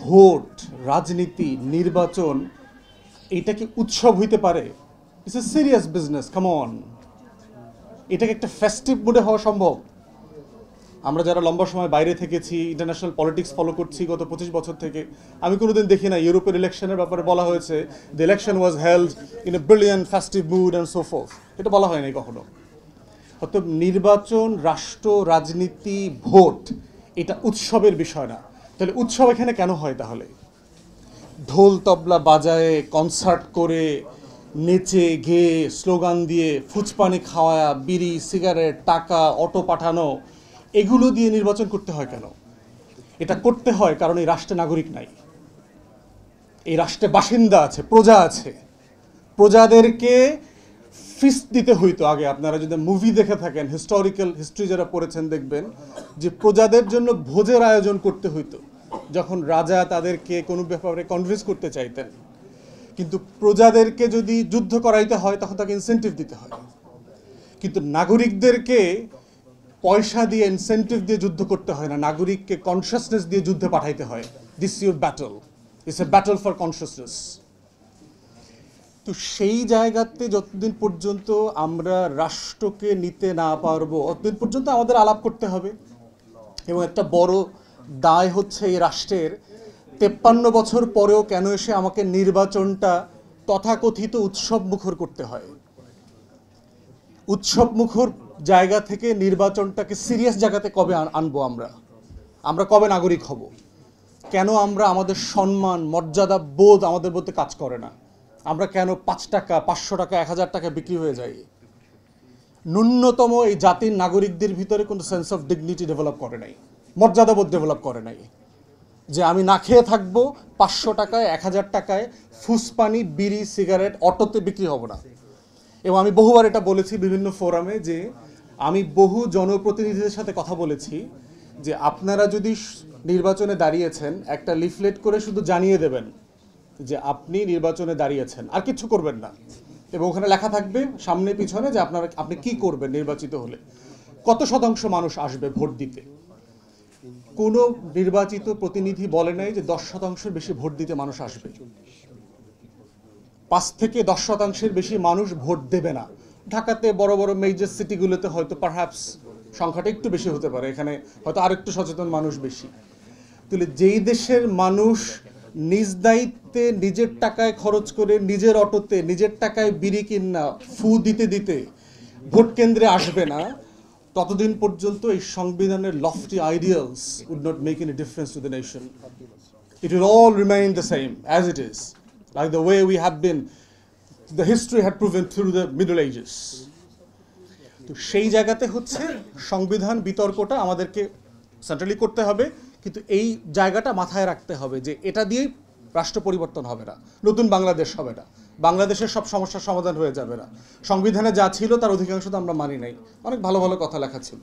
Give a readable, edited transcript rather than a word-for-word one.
Vote, রাজনীতি, নির্বাচন এটা কি উৎসব হইতে পারে? It's a serious business, come on. এটাকে একটা ফেস্টিভ মুডে হওয়া সম্ভব? আমরা যারা লম্বা সময় বাইরে থেকেছি, ইন্টারন্যাশনাল পলিটিক্স ফলো করছি গত 25 বছর থেকে, আমি কোনোদিন দেখি না ইউরোপের ইলেকশনের ব্যাপারে বলা হয়েছে the election was held in a brilliant festive mood and so forth. এটা বলা হয় নাই কখনো। অতএব নির্বাচন, রাষ্ট্র, রাজনীতি, ভোট এটা উৎসবের বিষয় না। তাহলে উৎসব এখানে কেন হয়? তাহলে ঢোল তবলা বাজায়ে, কনসার্ট করে, নেচে গেয়ে, স্লোগান দিয়ে, ফুচপানি খাওয়া, বিড়ি সিগারেট, টাকা, অটো পাঠানো, এগুলো দিয়ে নির্বাচন করতে হয় কেন? এটা করতে হয় কারণ এই রাষ্ট্রে নাগরিক নাই, এই রাষ্ট্রে বাসিন্দা আছে, প্রজা আছে। প্রজাদেরকে ফিস্ট দিতে হইতো আগে। আপনারা যদি মুভি দেখে থাকেন, হিস্টোরিক্যাল হিস্ট্রি যারা পড়েছেন দেখবেন যে প্রজাদের জন্য ভোজের আয়োজন করতে হইতো যখন রাজা তাদেরকে কোনো ব্যাপারে কনভিন্স করতে চাইতেন। কিন্তু প্রজাদেরকে যদি যুদ্ধ করাইতে হয় তখন তাকে ইনসেন্টিভ দিতে হয়। কিন্তু নাগরিকদেরকে পয়সা দিয়ে, ইনসেন্টিভ দিয়ে যুদ্ধ করতে হয় না, নাগরিককে কনসিয়াসনেস দিয়ে যুদ্ধে পাঠাইতে হয়। This your battle, it's a battle for consciousness. তো সেই জায়গাতে যতদিন পর্যন্ত আমরা রাষ্ট্রকে নিতে না পারবো ততদিন পর্যন্ত আমাদের আলাপ করতে হবে। এবং একটা বড় দায় হচ্ছে এই রাষ্ট্রের 53 বছর পরেও কেন এসে আমাকে নির্বাচনটা তথাকথিত উৎসব মুখর করতে হয়। উৎসব মুখর জায়গা থেকে নির্বাচনটাকে সিরিয়াস জায়গাতে কবে আনবো? আমরা কবে নাগরিক হব? কেন আমরা আমাদের সম্মান, মর্যাদা বোধ আমাদের মধ্যে কাজ করে না? আমরা কেন 5 টাকা, 500 টাকা, 1000 টাকা বিক্রি হয়ে যাই? ন্যূনতম এই জাতির নাগরিকদের ভিতরে কোনো সেন্স অফ ডিগনিটি ডেভেলপ করে নাই, মর্যাদাবোধ ডেভেলপ করে নাই, যে আমি না খেয়ে থাকবো, 500 টাকায়, 1000 টাকায় ফুসপানি, বিড়ি সিগারেট অটোতে বিক্রি হব না। এবং আমি বহুবার এটা বলেছি বিভিন্ন ফোরামে যে আমি বহু জনপ্রতিনিধিদের সাথে কথা বলেছি যে আপনারা যদি নির্বাচনে দাঁড়িয়েছেন, একটা লিফলেট করে শুধু জানিয়ে দেবেন যে আপনি নির্বাচনে দাঁড়িয়েছেন, আর কিছু করবেন না। এবং ওখানে লেখা থাকবে সামনে পিছনে যে আপনি কি করবেন নির্বাচিত হলে, কত শতাংশ মানুষ আসবে ভোট দিতে। কোনো নির্বাচিত প্রতিনিধি বলে নাই যে 10% বেশি ভোট দিতে মানুষ আসবে। 5 থেকে 10% বেশি মানুষ ভোট দেবে না। ঢাকাতে বড় বড় মেজর সিটিগুলোতে হয়তো পারহ্যাপস সংখ্যাটা একটু বেশি হতে পারে, এখানে হয়তো আরেকটু সচেতন মানুষ বেশি। তাহলে যেই দেশের মানুষ নিজ দায়িত্বে নিজের টাকায় খরচ করে, নিজের অটোতে নিজের টাকায় বিড়ি কিনা ফু দিতে দিতে ভোট কেন্দ্রে আসবে না, ততদিন পর্যন্ত এই সংবিধানের lofty ideals would not make any difference to the nation. It will all remain the same as it is, like the way we have been, the history had proven through the Middle Ages. তো সেই জায়গাতে হচ্ছে সংবিধান বিতর্কটা আমাদেরকে centrally করতে হবে, কিন্তু এই জায়গাটা মাথায় রাখতে হবে যে এটা দিয়েই রাষ্ট্র পরিবর্তন হবে না, নতুন বাংলাদেশ হবে না, বাংলাদেশের সব সমস্যার সমাধান হয়ে যাবে না। সংবিধানে যা ছিল তার অধিকাংশ তো আমরা মানি নাই, অনেক ভালো ভালো কথা লেখা ছিল।